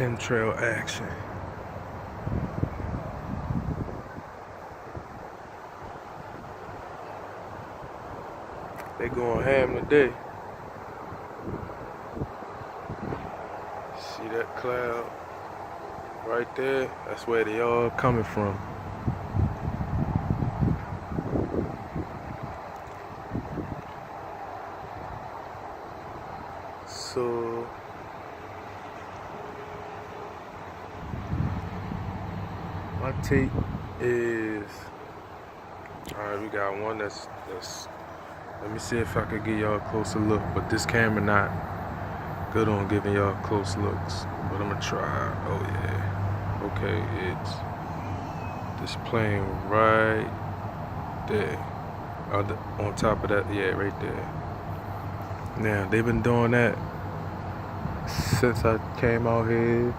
Chemtrail action. They going ham today. See that cloud right there? That's where they all coming from. So my take is, alright, we got one that's let me see if I could get y'all a closer look, but this camera not good on giving y'all close looks, but I'm gonna try. Oh yeah, okay, it's displaying right there, on top of that, yeah, right there. Now they've been doing that since I came out here,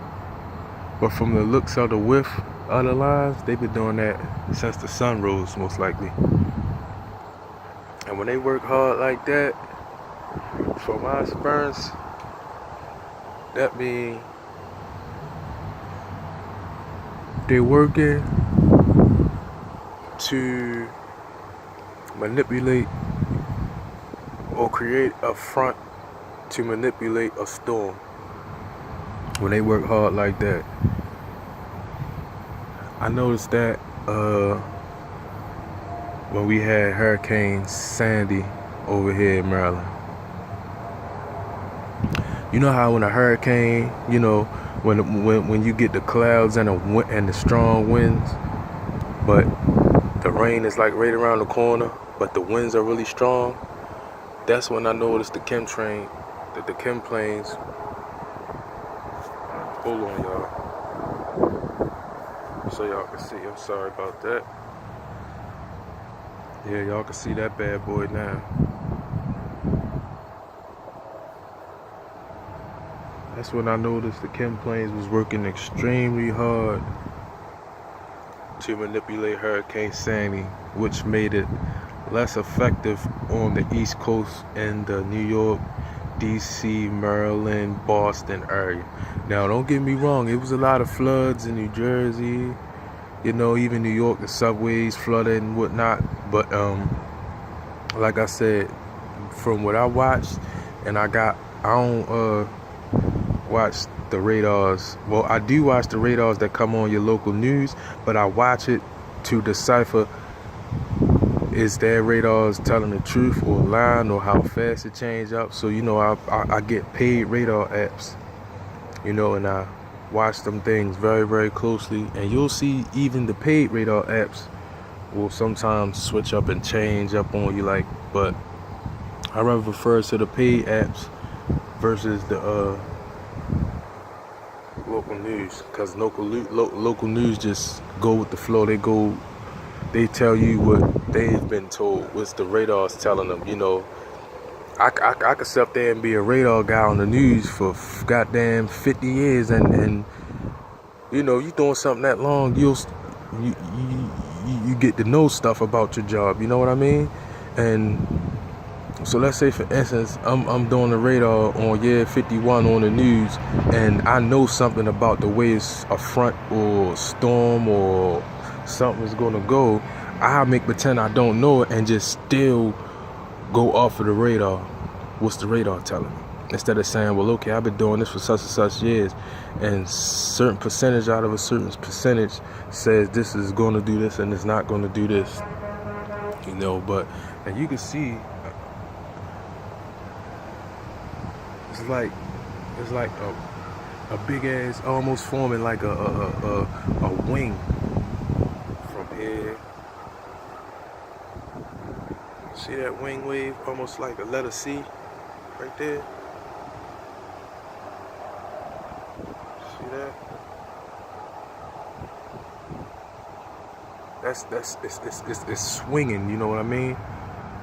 but from the looks of the width of the lines, they've been doing that since the sun rose, most likely. And when they work hard like that, for my experience, that means they're working to manipulate or create a front to manipulate a storm. When they work hard like that, I noticed that when we had Hurricane Sandy over here in Maryland. You know how when a hurricane, you know, when you get the clouds and the strong winds, but the rain is like right around the corner, but the winds are really strong. That's when I noticed the chem planes. Hold on, y'all, so y'all can see. I'm sorry about that. Yeah, y'all can see that bad boy now. That's when I noticed the chem planes was working extremely hard to manipulate Hurricane Sandy, which made it less effective on the East Coast and the New York, DC, Maryland, Boston area. Now, don't get me wrong, it was a lot of floods in New Jersey, you know, even New York, the subways flooded and whatnot. But like I said, from what I watched, and I don't watch the radars. Well, I do watch the radars that come on your local news, but I watch it to decipher, is their radars telling the truth or lying, or how fast it change up. So, you know, I get paid radar apps, you know, and I watch them things very, very closely. And you'll see even the paid radar apps will sometimes switch up and change up on you, like, but I rather refer to the paid apps versus the local news, because local news just go with the flow. They tell you what they've been told, what's the radars telling them. You know, I could sit up there and be a radar guy on the news for goddamn 50 years, and you know, you doing something that long, you get to know stuff about your job. You know what I mean? And so let's say, for instance, I'm doing the radar on year 51 on the news, and I know something about the way a front or storm or something is gonna go. I make pretend I don't know it and just still go off of the radar. What's the radar telling me? Instead of saying, well, okay, I've been doing this for such and such years, and certain percentage out of a certain percentage says this is going to do this and it's not going to do this. You know, but, and you can see, it's like a big ass, almost forming like a wing from here. See that wing wave, almost like a letter C right there. See that? It's swinging. You know what I mean?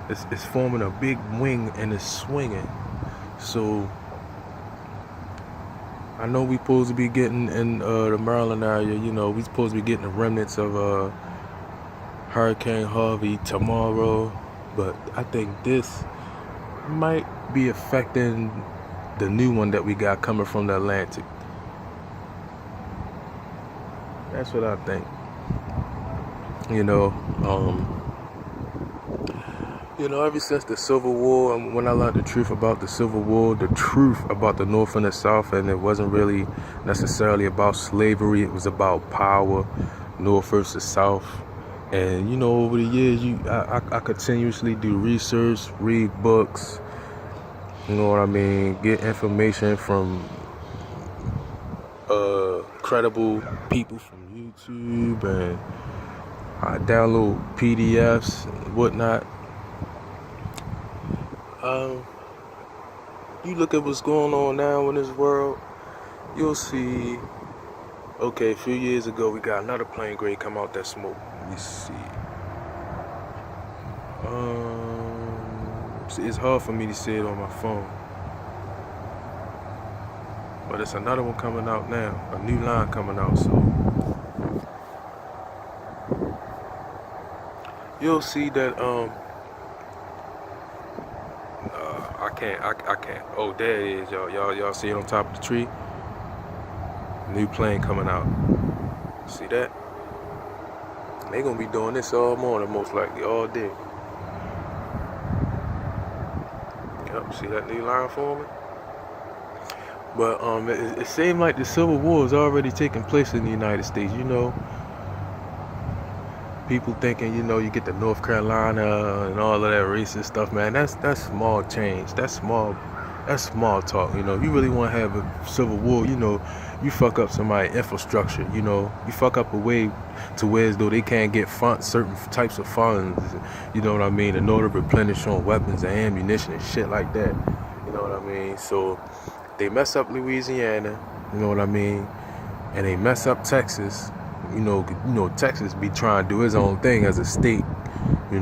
It's forming a big wing and it's swinging. So I know we supposed to be getting in the Maryland area. You know, we supposed to be getting the remnants of Hurricane Harvey tomorrow, but I think this might be affecting the new one that we got coming from the Atlantic. That's what I think. You know, ever since the Civil War, when I learned the truth about the Civil War, the truth about the North and the South, and it wasn't really necessarily about slavery, it was about power, North versus South. And over the years, I continuously do research, read books, you know what I mean, get information from credible people from YouTube, and I download PDFs and whatnot. You look at what's going on now in this world, you'll see, okay, a few years ago we got another plane grade come out that smoke. Let me see. It's hard for me to see it on my phone. But it's another one coming out now, a new line coming out, so you'll see that I can't. Oh, there it is, y'all see it on top of the tree? New plane coming out. See that? They gonna be doing this all morning, most likely, all day. Yep, see that new line forming? But it seemed like the Civil War is already taking place in the United States. People thinking, you get the North Carolina and all of that racist stuff, man. That's small change. That's small talk. You really want to have a civil war, you fuck up somebody's infrastructure. You fuck up a way to where as though they can't get certain types of funds. You know what I mean? In order to replenish on weapons and ammunition and shit like that. You know what I mean? So they mess up Louisiana. You know what I mean? And they mess up Texas. Texas be trying to do his own thing as a state. You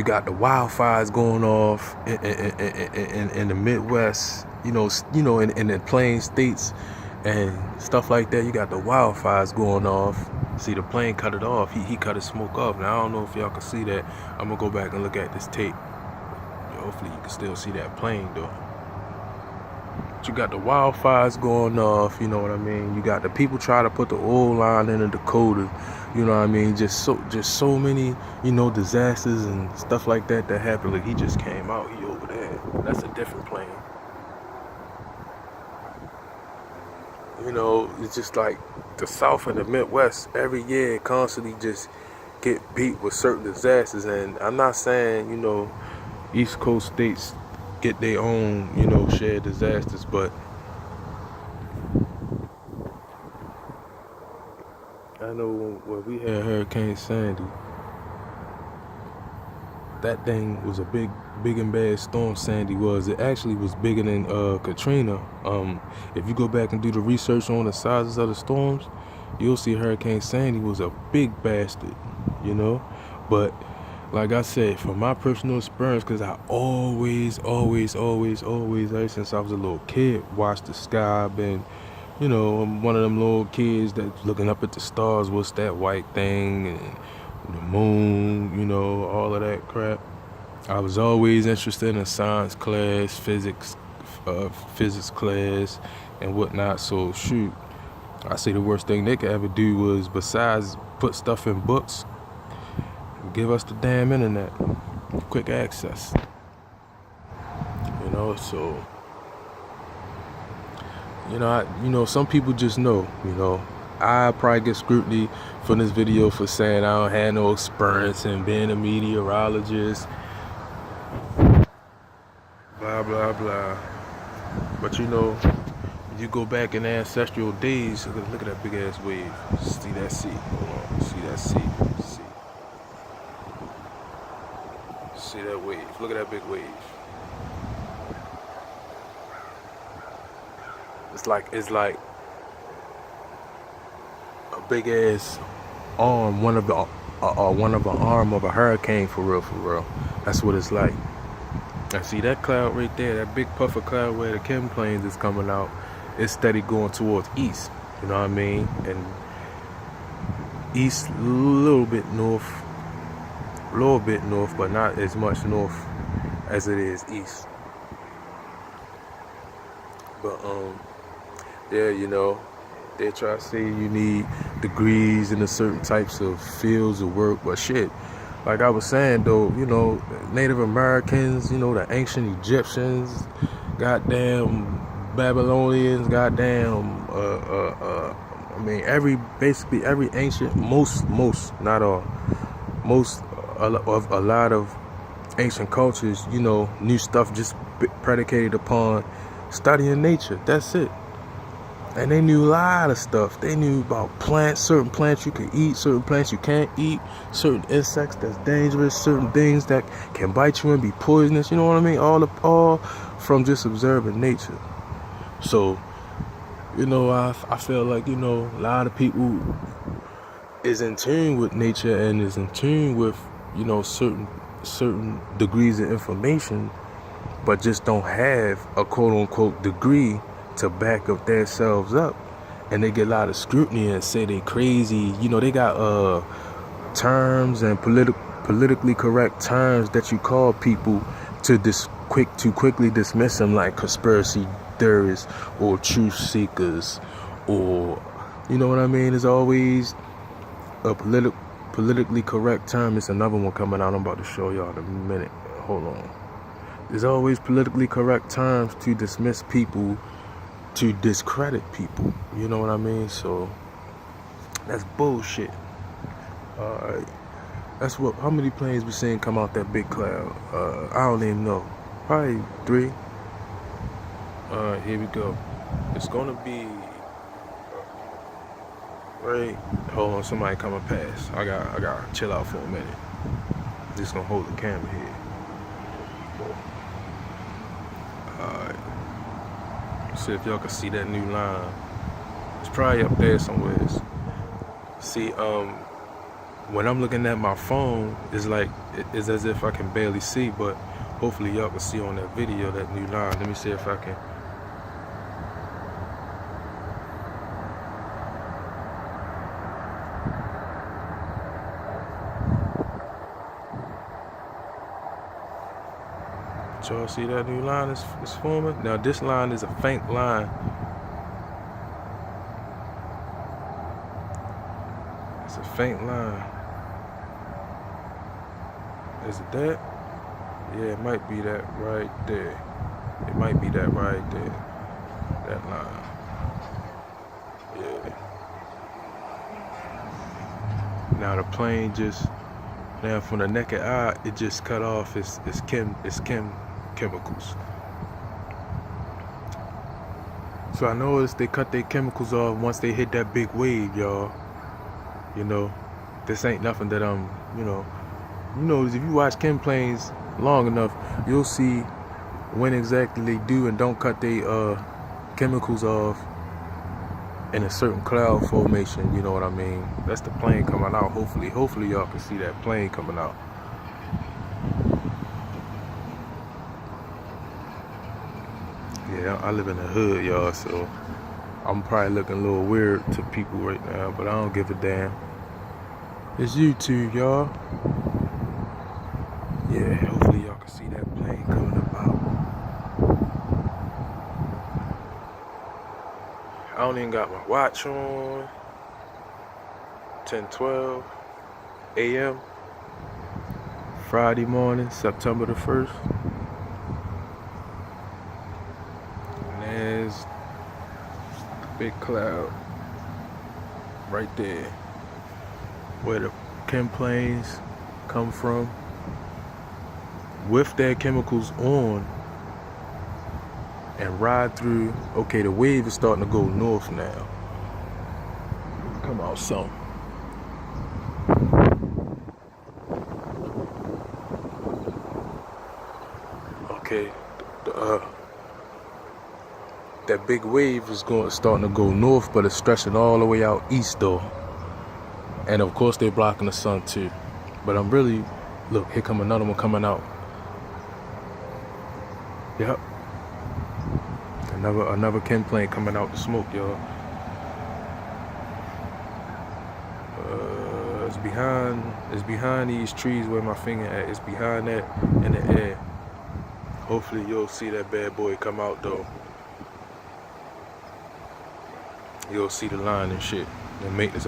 got the wildfires going off in the Midwest. In the plain states and stuff like that. You got the wildfires going off. See, the plane cut it off. He cut his smoke off. Now I don't know if y'all can see that. I'm gonna go back and look at this tape. Hopefully you can still see that plane though. You got the wildfires going off, you know what I mean? You got the people trying to put the oil line in the Dakota, you know what I mean? Just so many, disasters and stuff like that happen. Like, he just came out, he over there. That's a different plane. It's just like the South and the Midwest every year constantly just get beat with certain disasters. And I'm not saying, East Coast states get their own, shared disasters, but I know when we had Hurricane Sandy, that thing was a big and bad storm. Sandy was. It actually was bigger than Katrina. If you go back and do the research on the sizes of the storms, you'll see Hurricane Sandy was a big bastard, But like I said, from my personal experience, because I always, ever since I was a little kid, watched the sky. Been, I'm one of them little kids that's looking up at the stars. What's that white thing? And the moon, all of that crap. I was always interested in science class, physics class, and whatnot. So shoot, I say the worst thing they could ever do was, besides put stuff in books, give us the damn internet, quick access. So some people just know. I probably get scrutiny from this video for saying I don't have no experience in being a meteorologist, blah blah blah. But you go back in ancestral days, look at that big ass wave. See that sea? Hold on. See that sea? See that wave? Look at that big wave. It's like a big ass arm, one of the arm of a hurricane, for real. That's what it's like. And see that cloud right there, that big puff of cloud where the Chemtrail is coming out, it's steady going towards east. You know what I mean? And east, a little bit north, but not as much north as it is east. But yeah, They try to say you need degrees in a certain types of fields of work, but shit. Like I was saying though, Native Americans, the ancient Egyptians, goddamn Babylonians, goddamn basically every ancient, most, not all, most of a lot of ancient cultures, knew stuff just predicated upon studying nature. That's it. And they knew a lot of stuff. They knew about plants, certain plants you can eat, certain plants you can't eat, certain insects that's dangerous, certain things that can bite you and be poisonous. You know what I mean? All from just observing nature. So, I feel like, a lot of people is in tune with nature and is in tune with, certain degrees of information, but just don't have a quote unquote degree to back up themselves up. And they get a lot of scrutiny and say they crazy. They got terms and politically correct terms that you call people to quickly dismiss them, like conspiracy theorists or truth seekers, or you know what I mean. There's always a politically correct term. It's another one coming out. I'm about to show y'all in a minute. Hold on. There's always politically correct terms to dismiss people, to discredit people. You know what I mean? So that's bullshit. Alright. How many planes we seen come out that big cloud? I don't even know. Probably 3. Alright, here we go. It's gonna be right. Hold on, somebody coming past. I gotta chill out for a minute. Just gonna hold the camera here. Alright. See if y'all can see that new line. It's probably up there somewhere. See, when I'm looking at my phone, it's as if I can barely see, but hopefully y'all can see on that video that new line. Let me see if I can. Y'all see that new line is forming? Now this line is a faint line. It's a faint line. Is it that? Yeah, it might be that right there. It might be that right there. That line. Yeah. Now the plane now from the naked eye, it just cut off. It's chemicals. So I noticed they cut their chemicals off once they hit that big wave, y'all. This ain't nothing that if you watch chem planes long enough, you'll see when exactly they do and don't cut their chemicals off in a certain cloud formation. You know what I mean? That's the plane coming out. Hopefully y'all can see that plane coming out. Yeah, I live in the hood, y'all, so I'm probably looking a little weird to people right now, but I don't give a damn. It's YouTube, y'all. Yeah, hopefully y'all can see that plane coming about. I don't even got my watch on. 10:12 a.m. Friday morning, September the 1st. And there's the big cloud right there, where the chem planes come from, with their chemicals on, and ride through. Okay, the wave is starting to go north now. Come out some. Okay, that big wave is starting to go north, but it's stretching all the way out east though. And of course they're blocking the sun too. But look, here come another one coming out. Yep. Another chem plane coming out to smoke, y'all. It's behind these trees where my finger at. It's behind that in the air. Hopefully you'll see that bad boy come out though. You'll see the line and shit. The maintenance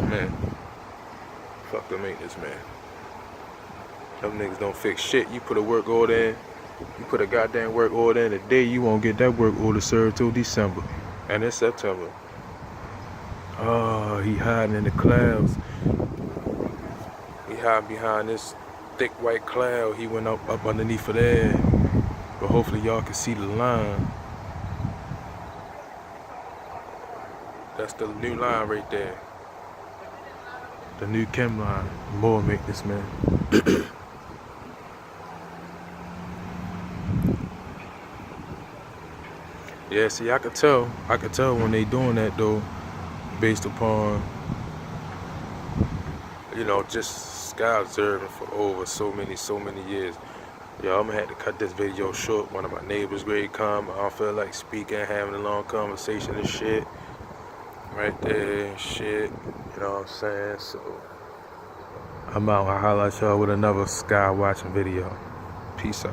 man. Fuck the maintenance man. Them niggas don't fix shit. You put a work order in, you put a goddamn work order in today, you won't get that work order served till December. And it's September. Oh, he hiding in the clouds. He hiding behind this thick white cloud. He went up underneath of there. But hopefully y'all can see the line. That's the new line right there. The new chem line. More maintenance man. Yeah, see, I could tell when they doing that though, based upon, you know, just sky observing for over so many years. Yo, I'm gonna have to cut this video short. One of my neighbors ready to come. I don't feel like speaking, having a long conversation and shit. Right there and shit. You know what I'm saying? So I'm out. I'll highlight y'all with another sky watching video. Peace out.